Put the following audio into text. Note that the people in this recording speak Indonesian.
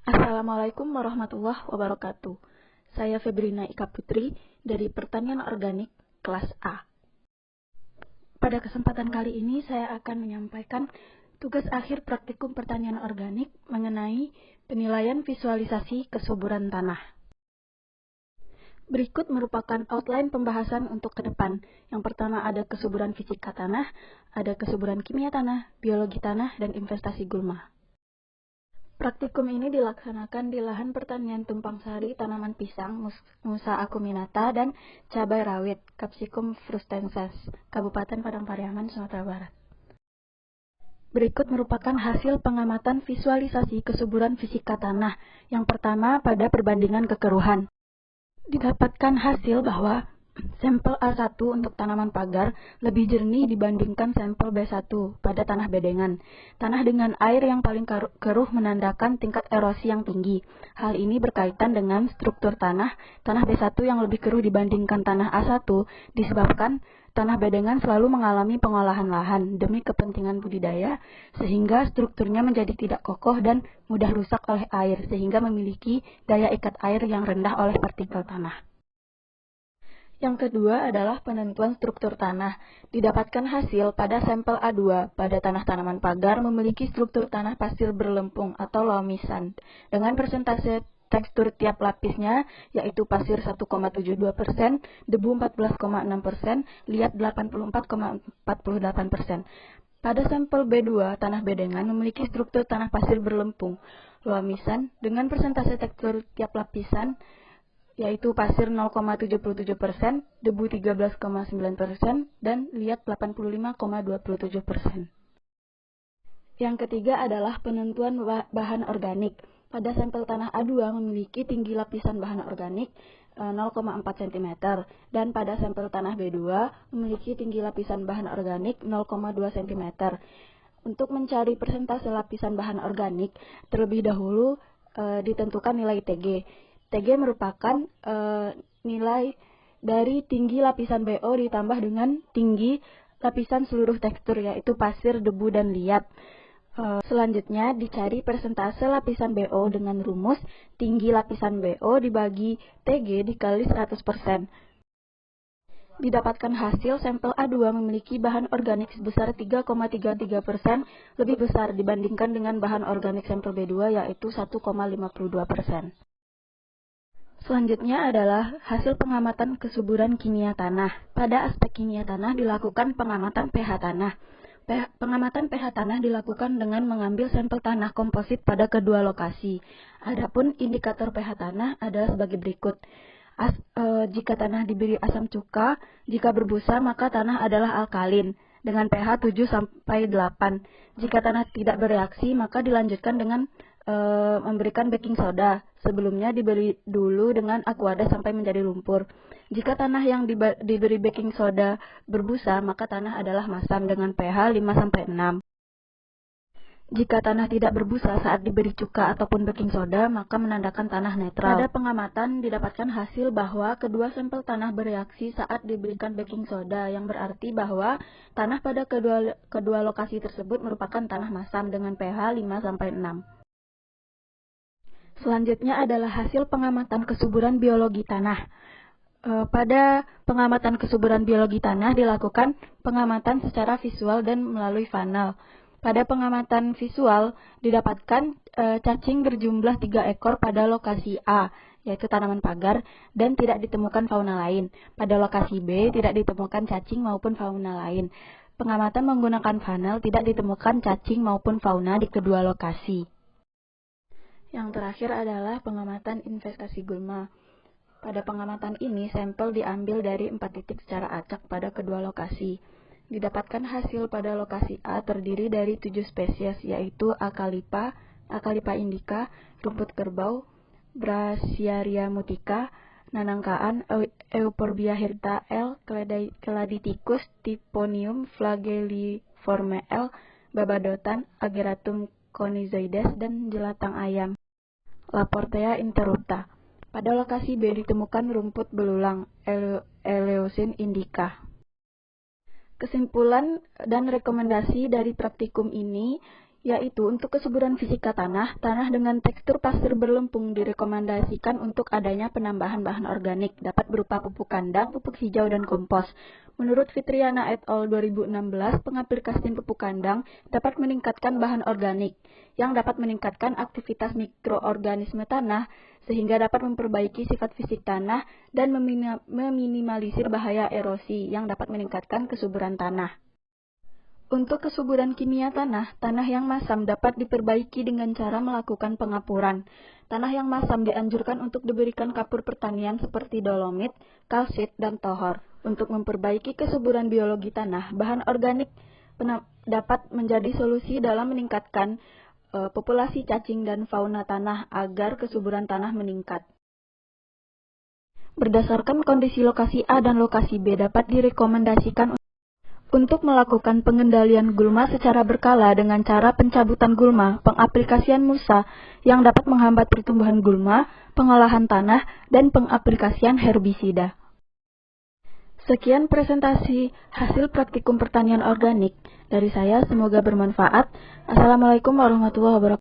Assalamualaikum warahmatullahi wabarakatuh. Saya Febrina Ika Putri dari Pertanian Organik kelas A. Pada kesempatan kali ini saya akan menyampaikan tugas akhir praktikum pertanian organik mengenai penilaian visualisasi kesuburan tanah. Berikut merupakan outline pembahasan untuk ke depan. Yang pertama ada kesuburan fisika tanah, ada kesuburan kimia tanah, biologi tanah, dan investasi gulma. Praktikum ini dilaksanakan di lahan pertanian tumpang sari tanaman pisang, Musa acuminata, dan cabai rawit, Capsicum frustensis, Kabupaten Padang Pariaman, Sumatera Barat. Berikut merupakan hasil pengamatan visualisasi kesuburan fisika tanah. Yang pertama pada perbandingan kekeruhan. Didapatkan hasil bahwa sampel A1 untuk tanaman pagar lebih jernih dibandingkan sampel B1 pada tanah bedengan. Tanah dengan air yang paling keruh menandakan tingkat erosi yang tinggi. Hal ini berkaitan dengan struktur tanah. Tanah B1 yang lebih keruh dibandingkan tanah A1 disebabkan tanah bedengan selalu mengalami pengolahan lahan demi kepentingan budidaya, sehingga strukturnya menjadi tidak kokoh dan mudah rusak oleh air, sehingga memiliki daya ikat air yang rendah oleh partikel tanah. Yang kedua adalah penentuan struktur tanah. Didapatkan hasil pada sampel A2 pada tanah tanaman pagar memiliki struktur tanah pasir berlempung atau loamy sand dengan persentase tekstur tiap lapisnya yaitu pasir 1,72%, debu 14,6%, liat 84,48%. Pada sampel B2 tanah bedengan memiliki struktur tanah pasir berlempung loamy sand dengan persentase tekstur tiap lapisan yaitu pasir 0,77%, debu 13,9%, dan liat 85,27%. Yang ketiga adalah penentuan bahan organik. Pada sampel tanah A2 memiliki tinggi lapisan bahan organik 0,4 cm, dan pada sampel tanah B2 memiliki tinggi lapisan bahan organik 0,2 cm. Untuk mencari persentase lapisan bahan organik, terlebih dahulu ditentukan nilai TG. TG merupakan nilai dari tinggi lapisan BO ditambah dengan tinggi lapisan seluruh tekstur yaitu pasir, debu, dan liat. Selanjutnya dicari persentase lapisan BO dengan rumus tinggi lapisan BO dibagi TG dikali 100%. Didapatkan hasil sampel A2 memiliki bahan organik sebesar 3,33% lebih besar dibandingkan dengan bahan organik sampel B2 yaitu 1,52%. Selanjutnya adalah hasil pengamatan kesuburan kimia tanah. Pada aspek kimia tanah dilakukan pengamatan pH tanah. Pengamatan pH tanah dilakukan dengan mengambil sampel tanah komposit pada kedua lokasi. Adapun indikator pH tanah adalah sebagai berikut. Jika tanah diberi asam cuka, jika berbusa maka tanah adalah alkalin dengan pH 7-8. Jika tanah tidak bereaksi maka dilanjutkan dengan memberikan baking soda. Sebelumnya diberi dulu dengan aquada sampai menjadi lumpur. Jika tanah yang diberi baking soda berbusa, maka tanah adalah masam dengan pH 5-6. Jika tanah tidak berbusa saat diberi cuka ataupun baking soda, maka menandakan tanah netral. Pada pengamatan didapatkan hasil bahwa kedua sampel tanah bereaksi saat diberikan baking soda, yang berarti bahwa tanah pada kedua lokasi tersebut merupakan tanah masam dengan pH 5-6. Selanjutnya adalah hasil pengamatan kesuburan biologi tanah. Pada pengamatan kesuburan biologi tanah dilakukan pengamatan secara visual dan melalui funnel. Pada pengamatan visual didapatkan cacing berjumlah 3 ekor pada lokasi A, yaitu tanaman pagar, dan tidak ditemukan fauna lain. Pada lokasi B tidak ditemukan cacing maupun fauna lain. Pengamatan menggunakan funnel tidak ditemukan cacing maupun fauna di kedua lokasi. Yang terakhir adalah pengamatan investasi gulma. Pada pengamatan ini, sampel diambil dari 4 titik secara acak pada kedua lokasi. Didapatkan hasil pada lokasi A terdiri dari 7 spesies, yaitu Acalipa, Acalipa indica, rumput kerbau, Brachiaria mutica, nanangkaan, Euphorbia hirta L, Cladithecus, Typhonium flagelliforme L, babadotan, Ageratum conizoides, dan jelatang ayam, Laportea interrupta. Pada lokasi B ditemukan rumput belulang, Eleusine indica. Kesimpulan dan rekomendasi dari praktikum ini yaitu untuk kesuburan fisika tanah, tanah dengan tekstur pasir berlempung direkomendasikan untuk adanya penambahan bahan organik, dapat berupa pupuk kandang, pupuk hijau, dan kompos. Menurut Fitriana et al. 2016, pengaplikasian pupuk kandang dapat meningkatkan bahan organik, yang dapat meningkatkan aktivitas mikroorganisme tanah, sehingga dapat memperbaiki sifat fisik tanah dan meminimalisir bahaya erosi, yang dapat meningkatkan kesuburan tanah. Untuk kesuburan kimia tanah, tanah yang masam dapat diperbaiki dengan cara melakukan pengapuran. Tanah yang masam dianjurkan untuk diberikan kapur pertanian seperti dolomit, kalsit, dan tohor. Untuk memperbaiki kesuburan biologi tanah, bahan organik dapat menjadi solusi dalam meningkatkan populasi cacing dan fauna tanah agar kesuburan tanah meningkat. Berdasarkan kondisi lokasi A dan lokasi B dapat direkomendasikan untuk melakukan pengendalian gulma secara berkala dengan cara pencabutan gulma, pengaplikasian mulsa yang dapat menghambat pertumbuhan gulma, pengolahan tanah, dan pengaplikasian herbisida. Sekian presentasi hasil praktikum pertanian organik dari saya, semoga bermanfaat. Assalamualaikum warahmatullahi wabarakatuh.